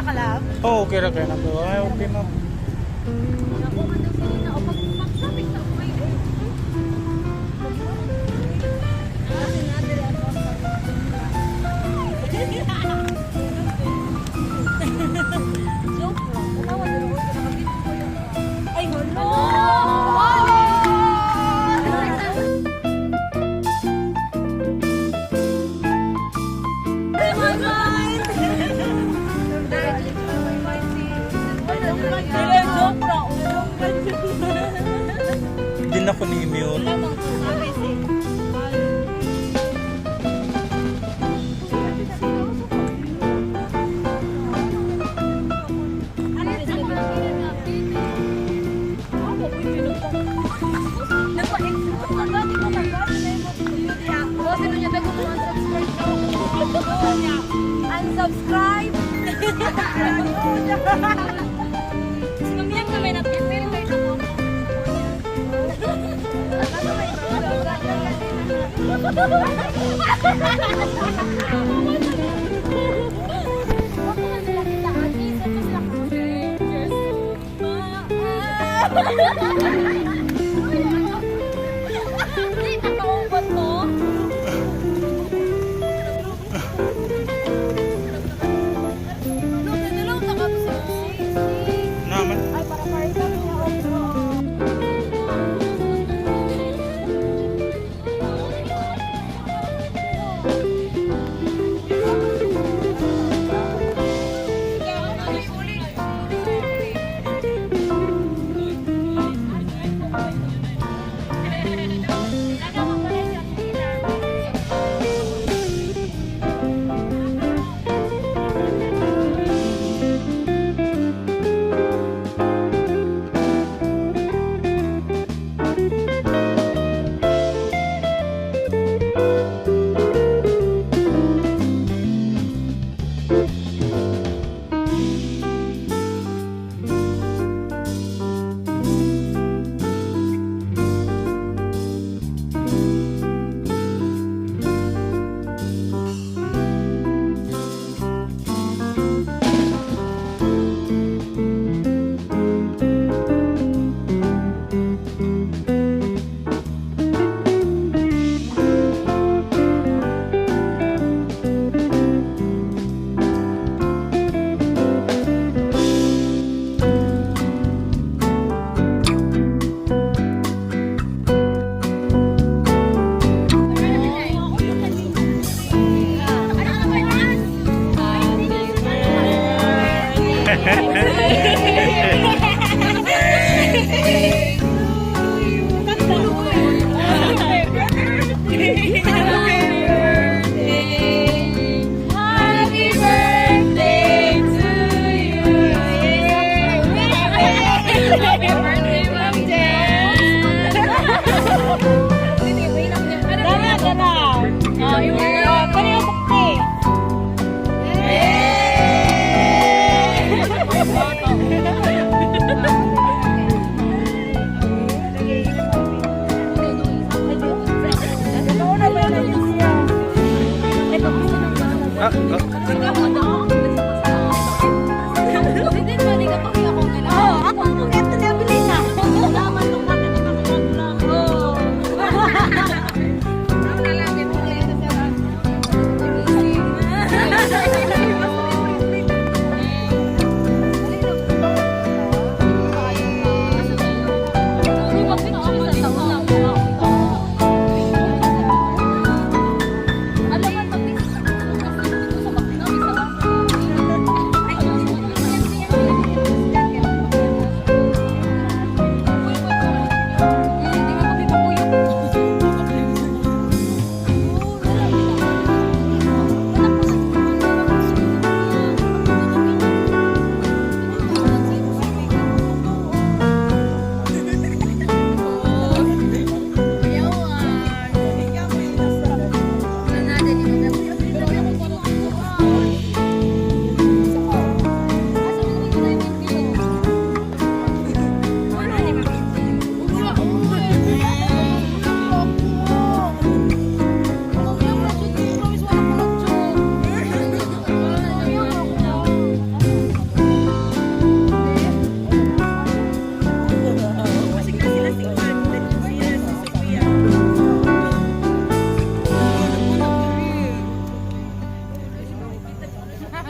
ra ka lang? Oo, okay ra kaya na to. Ay, okay na. Ako man daw sila na o pag-traffic na ako kayo. Joke lang. Kumawa na rin ko nakabit ko yung... Ay, wala! Hindi na ko ni-mute. Unsubscribe! Mamiyak na may napipil kayo na po. Hindi, nakaubat mo. Naman. Ay, para parita mo na ako.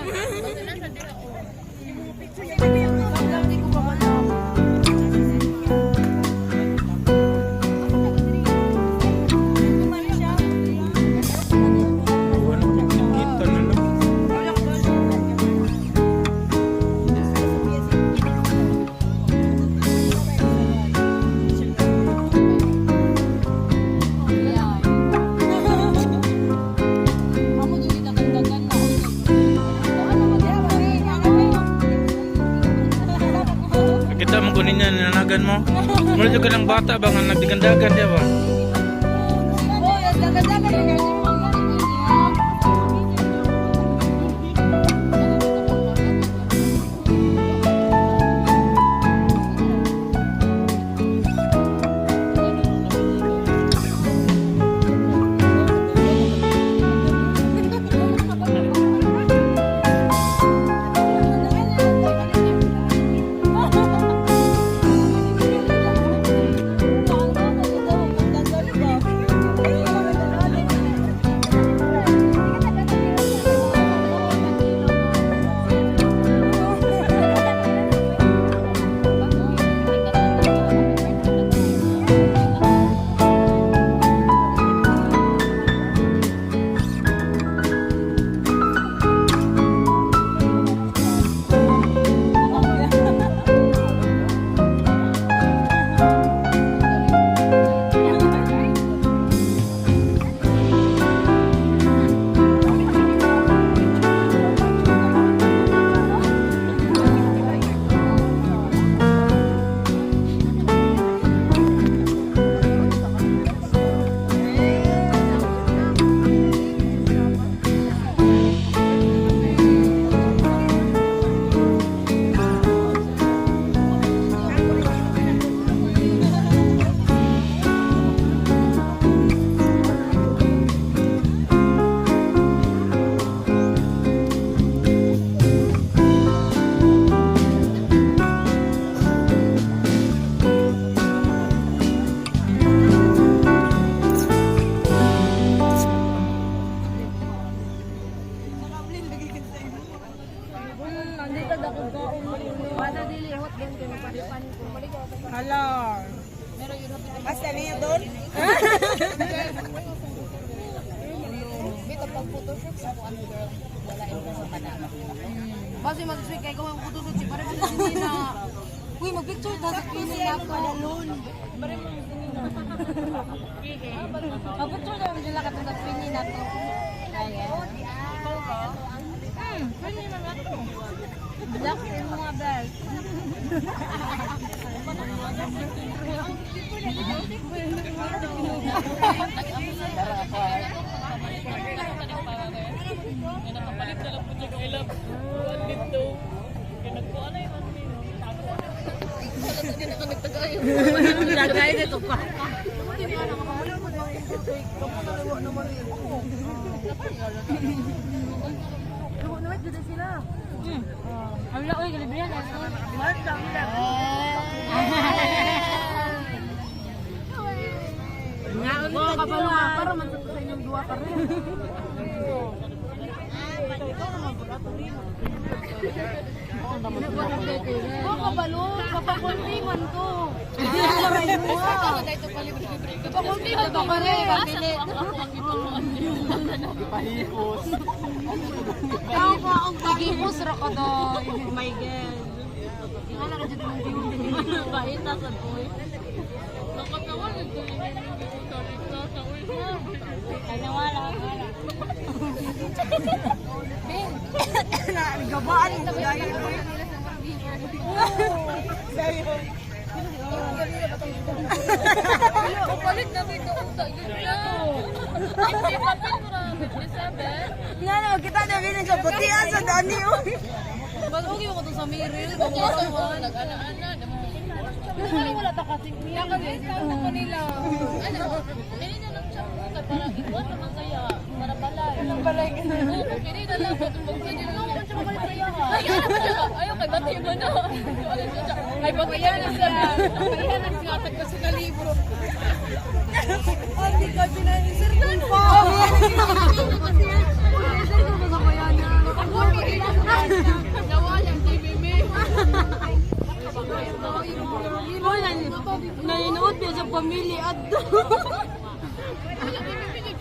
Ano kita na lang. Kita mo kunin niya, ninanagan mo. Mula juga ng bata ba nga nagdigandagan, di ba? Hello. Basta niya doon? Basi mag-sweet kay kawang kutusot si pare pala hindi na. Uy, mag-picture ta sa pinin na to. Mag-picture na nila ka sa pinin na to. Ayan. Pwede naman ako. Black yung mga bells. Lagay dito pa. Ang laoy, galibrihan. Mga kabalo nga, para mantok sa inyong duwa pa rin. Oh, kabalo, kapakuntingan to. Kapakuntingan to ka rin. Pahipos. Ikaw pa ang pagipos ra ka doy. My God. Ikaw na radyo ng diyon. Bahita sa boy. Nakatawa nito. Ay, nawala. Gabaan. Kapalit na ba ito? Hindi pa pinrami. Isabel? Nga na, kita na bilhin sa butihan sa dani. Mag-ugi mo ko ito sa Miril. Mag-usawan. Nag-ana-ana. Hindi wala ta kasing niya kasi tawag ko nila. Ano? Hindi na lang siya para iwan naman kaya. Para balay. Balay ka na. Hindi na lang. Pag hindi na lang siya makalit kaya. Ayaw kay bati mo na. Ay pagkaya na siya. Pagkaya na siya. Tagka sa kalibro. Hindi ka pinanisirtan po. Sir, kung sa kaya na. family adto.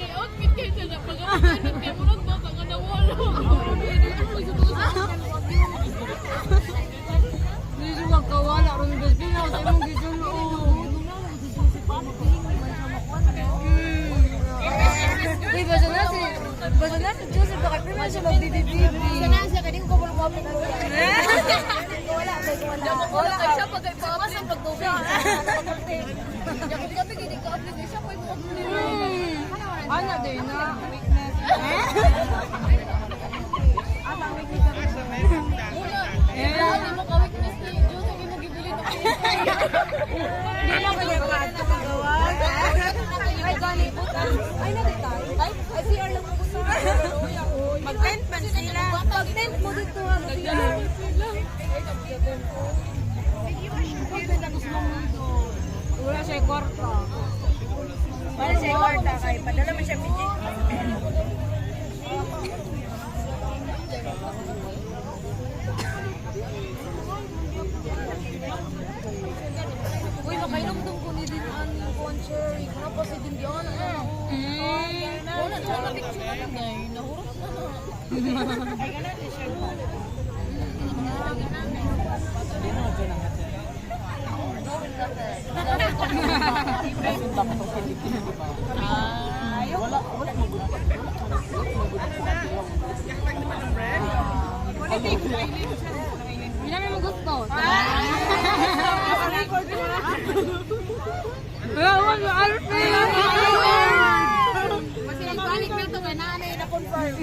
Kay outfit kayo sa pag-apaganit kayo mo lang baka nga nawala. Dito magkawala ron bes pina sa imong gisulo. Uy, basta na si Joseph baka prima siya magbibibibi. Sana siya kading ko wala ko pero Wala wala kay siya pag ipapasang pagtubig. Yakot kami gini ka update siya koy mo. Ano din na weakness. Ano mo ka weakness ni Diyos ang mo gibili na kayo. Hindi na ko yung ato magawa. Ay, gani butas. Ay, naditay. Ay, CR lang mo sa. Mag-tent man sila. Mag-tent mo dito ha. Wala siya kwarta. Wala siya kwarta kay padala man siya piji. Uy, makainomdom ko ni din ang cherry. Kapag si din diyan ano. Wala na picture na lang dai. Nahurot na. Ay ganun ni siya. Hindi namin mo gusto. Wala mo Alfie! Balik na ito nga nanay na confirm.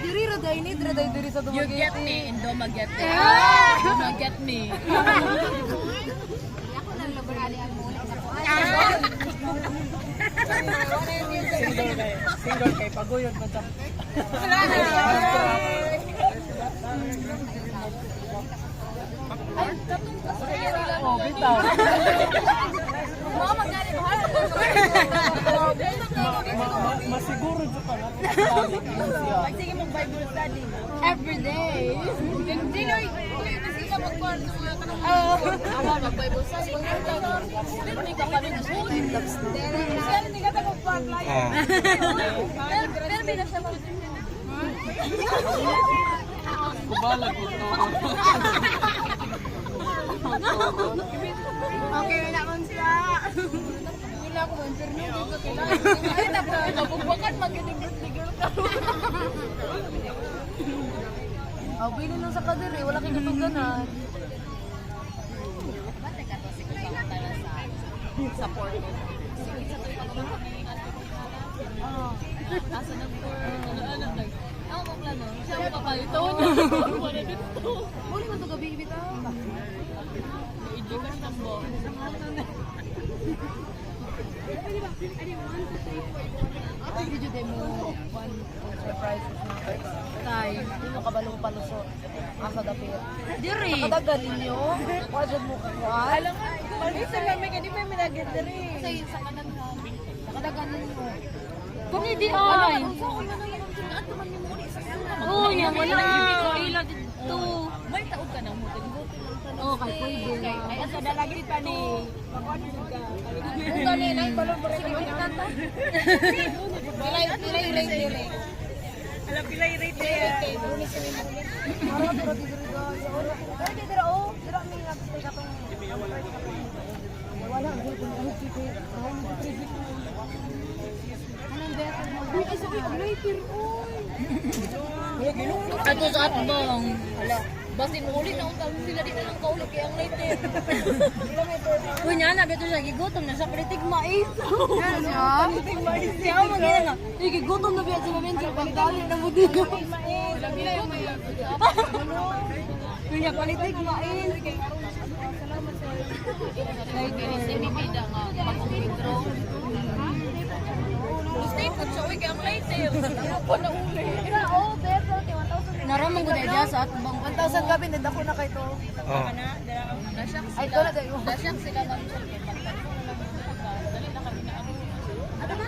Diri raday ni diri sa You get me and don't get me. Do not get me. Single kay paguyod man sa. Oh, bitaw. Mama gani bahal. Masiguro sa pa. Sige mo Bible study. Every day. Dinoy, sila magkwarto nga ka nang Oh. mag-Bible study. Hindi ka kami na school. Saan hindi ka magpa-apply? Pero may nasa mga Kubala ko to. Okay, wala kon siya. wala ko interview dito kailangan. Ay, napagbukan mag-girl ka. Bili nung sa kadir eh, wala kang katuganan. Support ko. Asa na po? Ano kay? Ako mo plano. Siya mo papalito. Wala dito. Muli mo ito gabi ibitaw. Education ng bo. Video demo one surprises na. Tay, hindi mo kabalong palusot. Asa dapit. Diri. Kadagan ninyo. Wajud mo kukuha. Alam mo, malisa kami kani may minagit diri. Kasi sa kadaghan. Kadagan ninyo. Kung hindi ay. Oh, yan wala. Ila dito. May taog ka na mo. Oh, kay pwede. Ay, asa dalagit pa ni. Kung ganin ay balon mo sige kanta. Pilay. Alam pilay rate ya. Mara pero di diri ga sa oro. Ay di dira oh, dira mi nagstay ka tong. Wala gyud kung ano sige. Anong better mo? Uy, isa ko later oy. Ato sa atbang. Hala. Basin mo uli na utang sila di na lang kaulit kaya ang later. Uy, na beto siya gigutom na sa politik mais. Ano siya? Politik mais. Siya mo gina nga. Gigutom na biya sa mamensya pagdali na mo dito. Uy, na politik mais. Sinibida nga pag-withdraw. Stay put siya, uy, kaya ang later. Ano pa na uli? Oh, beto 1,000. Naramang ko na sa atbang 1,000 gabi nid ako na kay to. Oh. Nasyak Ay, sila. to na tayo. Nasyak sila ng dali na kami na ako. Ano ba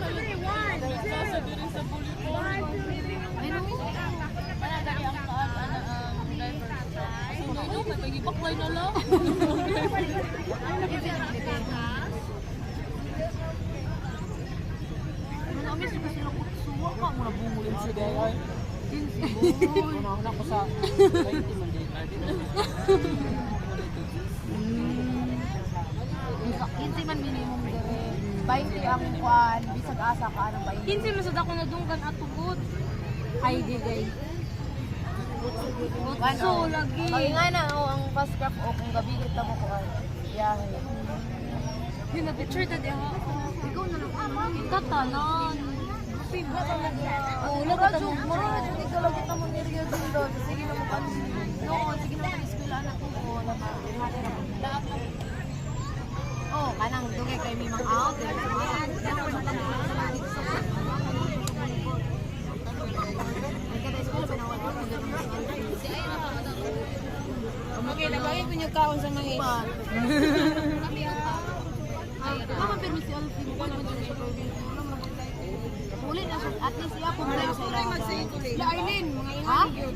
sa diri sa bulikon? Ay, no. Wala dali ang driver. Sunod no, may pagibaklay na lang. Una ko sa 20 man din. 15 man minimum dire. 20 ang kuan, bisag asa ka ng 20. 15 masud ako na dunggan at tugod. Ay di guys. So lagi. Pag nga na ang fast craft o kung gabi kita mo kuan. Biyahe. Yun na picture ta diha. Ikaw na lang. Tatanan. Piba talaga. Oo, Radyo, marami dyan ikaw lang kita mo niriyo din doon. Sige na mo pa. No, sige na mo eskwela anak ko. Lahat ng oh, kanang dugay kay mi mang out. Okay, nabagay ko yung kaon sa mga iba. Mama pero si Alvin ko naman dyan sa province. Muli na siya. At least iya po tayo sa ilaha. La Arlene, mga Ha? ilang yun.